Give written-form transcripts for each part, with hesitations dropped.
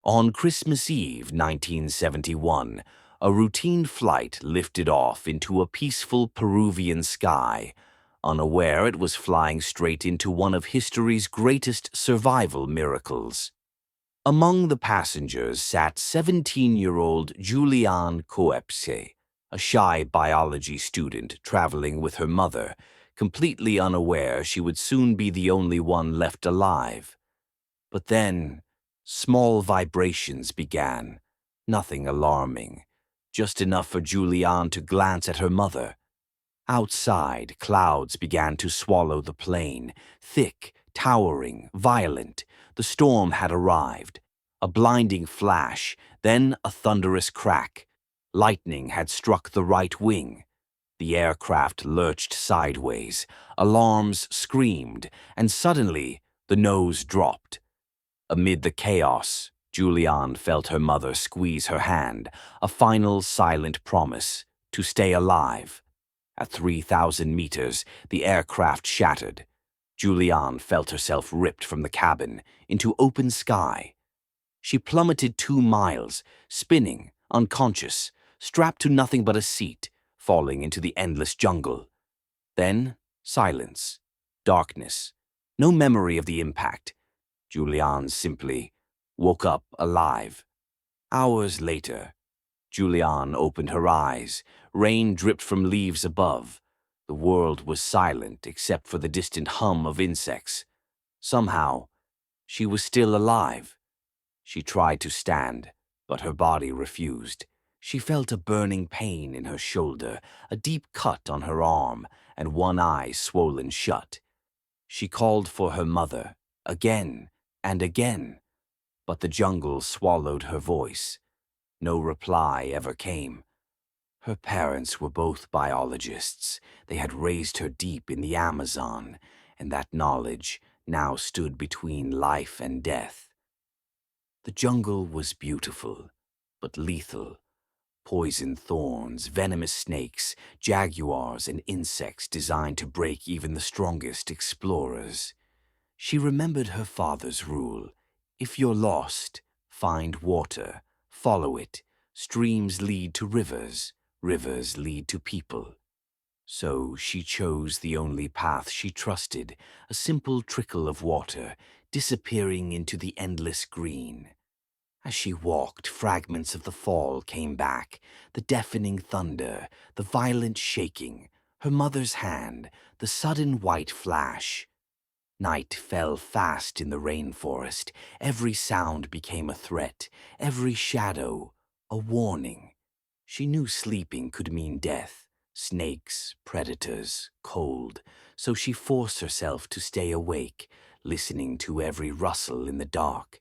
On Christmas Eve 1971, a routine flight lifted off into a peaceful Peruvian sky, unaware it was flying straight into one of history's greatest survival miracles. Among the passengers sat 17-year-old Juliane Koepcke, a shy biology student traveling with her mother, completely unaware she would soon be the only one left alive. But then, small vibrations began, nothing alarming, just enough for Juliane to glance at her mother. Outside, clouds began to swallow the plane, thick, towering, violent. The storm had arrived. A blinding flash, then a thunderous crack. Lightning had struck the right wing. The aircraft lurched sideways, alarms screamed, and suddenly the nose dropped. Amid the chaos, Juliane felt her mother squeeze her hand, a final silent promise to stay alive. At 3,000 meters, the aircraft shattered. Juliane felt herself ripped from the cabin into open sky. She plummeted 2 miles, spinning, unconscious, strapped to nothing but a seat, falling into the endless jungle. Then, silence, darkness, no memory of the impact. Juliane simply woke up alive. Hours later, Juliane opened her eyes. Rain dripped from leaves above. The world was silent except for the distant hum of insects. Somehow, she was still alive. She tried to stand, but her body refused. She felt a burning pain in her shoulder, a deep cut on her arm, and one eye swollen shut. She called for her mother, again and again, but the jungle swallowed her voice. No reply ever came. Her parents were both biologists. They had raised her deep in the Amazon, and that knowledge now stood between life and death. The jungle was beautiful, but lethal. Poison thorns, venomous snakes, jaguars, and insects designed to break even the strongest explorers. She remembered her father's rule: if you're lost, find water, follow it. Streams lead to rivers, rivers lead to people. So she chose the only path she trusted, a simple trickle of water, disappearing into the endless green. As she walked, fragments of the fall came back, the deafening thunder, the violent shaking, her mother's hand, the sudden white flash. Night fell fast in the rainforest. Every sound became a threat, every shadow a warning. She knew sleeping could mean death, snakes, predators, cold, so she forced herself to stay awake, listening to every rustle in the dark.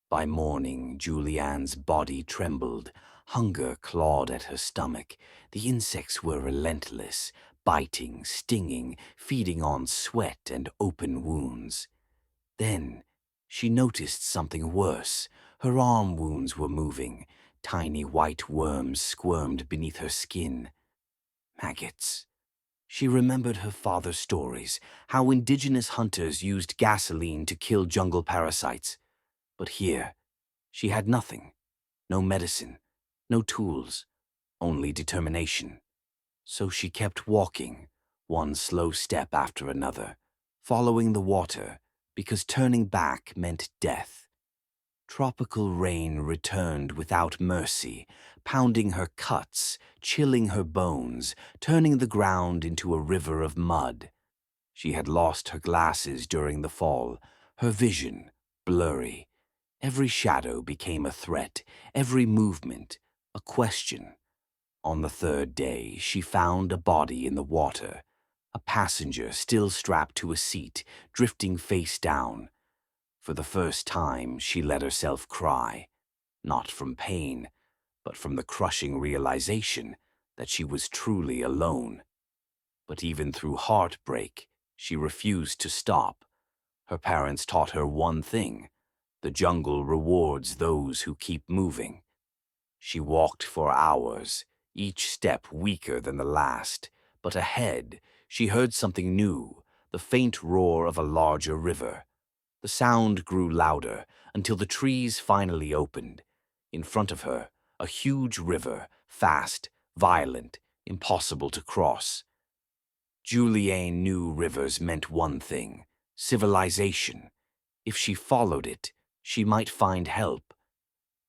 By morning, Juliane's body trembled. Hunger clawed at her stomach. The insects were relentless, biting, stinging, feeding on sweat and open wounds. Then she noticed something worse. Her arm wounds were moving. Tiny white worms squirmed beneath her skin. Maggots. She remembered her father's stories, how indigenous hunters used gasoline to kill jungle parasites. But here, she had nothing. No medicine, no tools, only determination. So she kept walking, one slow step after another, following the water, because turning back meant death. Tropical rain returned without mercy, pounding her cuts, chilling her bones, turning the ground into a river of mud. She had lost her glasses during the fall, her vision blurry. Every shadow became a threat, every movement a question. On the 3rd day, she found a body in the water, a passenger still strapped to a seat, drifting face down. For the first time, she let herself cry, not from pain, but from the crushing realization that she was truly alone. But even through heartbreak, she refused to stop. Her parents taught her one thing: the jungle rewards those who keep moving. She walked for hours, each step weaker than the last, but ahead she heard something new, the faint roar of a larger river. The sound grew louder until the trees finally opened. In front of her, a huge river, fast, violent, impossible to cross. Juliane knew rivers meant one thing: civilization. If she followed it, she might find help.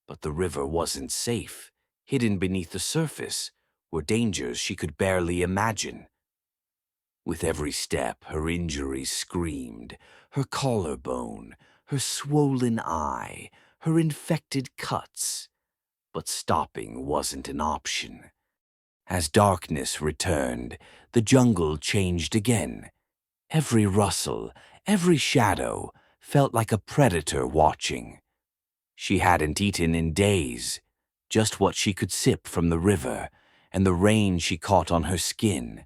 But the river wasn't safe. Hidden beneath the surface were dangers she could barely imagine. With every step, her injuries screamed: her collarbone, her swollen eye, her infected cuts. But stopping wasn't an option. As darkness returned, the jungle changed again. Every rustle, every shadow felt like a predator watching. She hadn't eaten in days, just what she could sip from the river and the rain she caught on her skin.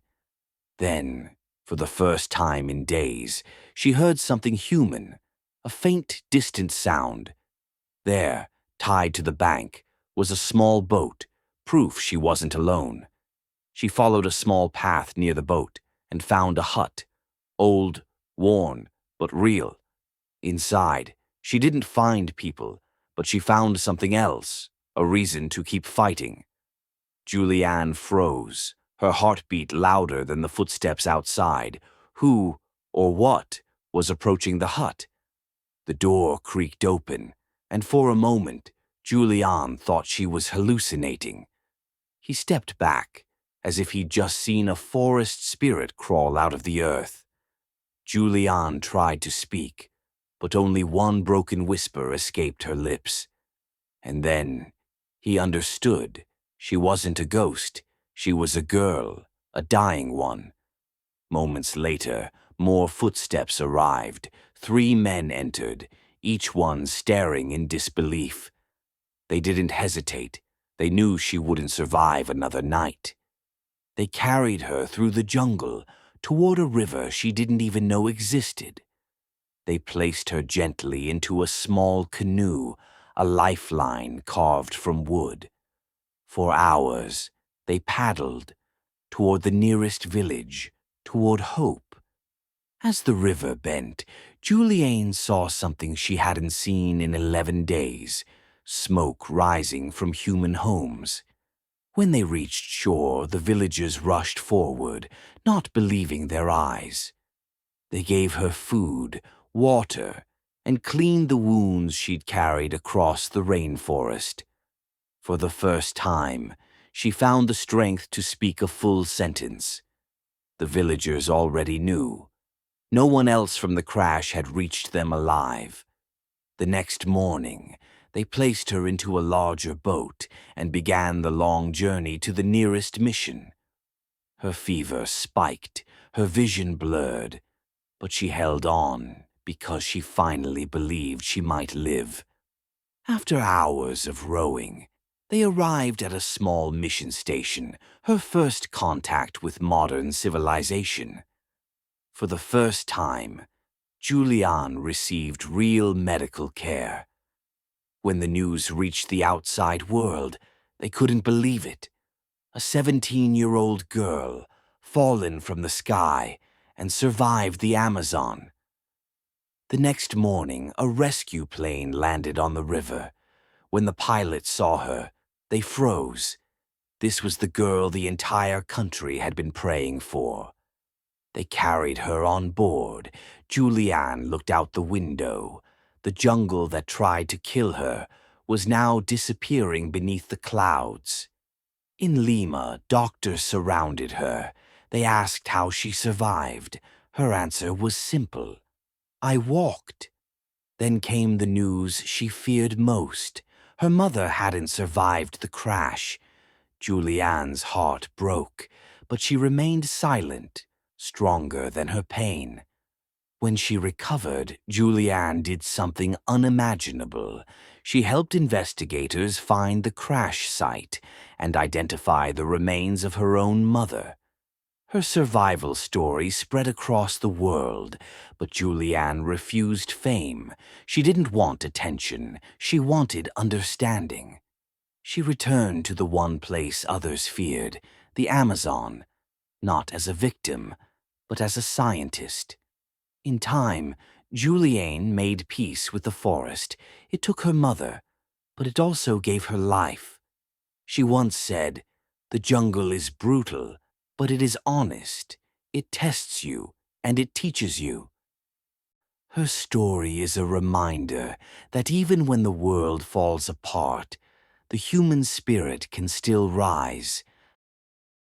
Then, for the first time in days, she heard something human, a faint, distant sound. There, tied to the bank, was a small boat, proof she wasn't alone. She followed a small path near the boat and found a hut, old, worn, but real. Inside, she didn't find people, but she found something else, a reason to keep fighting. Juliane froze, her heartbeat louder than the footsteps outside. Who, or what, was approaching the hut? The door creaked open, and for a moment, Juliane thought she was hallucinating. He stepped back, as if he'd just seen a forest spirit crawl out of the earth. Juliane tried to speak, but only one broken whisper escaped her lips. And then he understood. She wasn't a ghost. She was a girl, a dying one. Moments later, more footsteps arrived. 3 men entered, each one staring in disbelief. They didn't hesitate. They knew she wouldn't survive another night. They carried her through the jungle toward a river she didn't even know existed. They placed her gently into a small canoe, a lifeline carved from wood. For hours, they paddled toward the nearest village, toward hope. As the river bent, Juliane saw something she hadn't seen in 11 days: smoke rising from human homes. When they reached shore, the villagers rushed forward, not believing their eyes. They gave her food, water, and cleaned the wounds she'd carried across the rainforest. For the first time, she found the strength to speak a full sentence. The villagers already knew. No one else from the crash had reached them alive. The next morning, they placed her into a larger boat and began the long journey to the nearest mission. Her fever spiked, her vision blurred, but she held on because she finally believed she might live. After hours of rowing, they arrived at a small mission station, her first contact with modern civilization. For the first time, Juliane received real medical care. When the news reached the outside world, they couldn't believe it. A 17-year-old girl, fallen from the sky, and survived the Amazon. The next morning, a rescue plane landed on the river. When the pilots saw her, they froze. This was the girl the entire country had been praying for. They carried her on board. Juliane looked out the window. The jungle that tried to kill her was now disappearing beneath the clouds. In Lima, doctors surrounded her. They asked how she survived. Her answer was simple: "I walked." Then came the news she feared most. Her mother hadn't survived the crash. Juliane's heart broke, but she remained silent, stronger than her pain. When she recovered, Juliane did something unimaginable. She helped investigators find the crash site and identify the remains of her own mother. Her survival story spread across the world, but Juliane refused fame. She didn't want attention. She wanted understanding. She returned to the one place others feared, the Amazon, not as a victim, but as a scientist. In time, Juliane made peace with the forest. It took her mother, but it also gave her life. She once said, "The jungle is brutal, but it is honest. It tests you, and it teaches you." Her story is a reminder that even when the world falls apart, the human spirit can still rise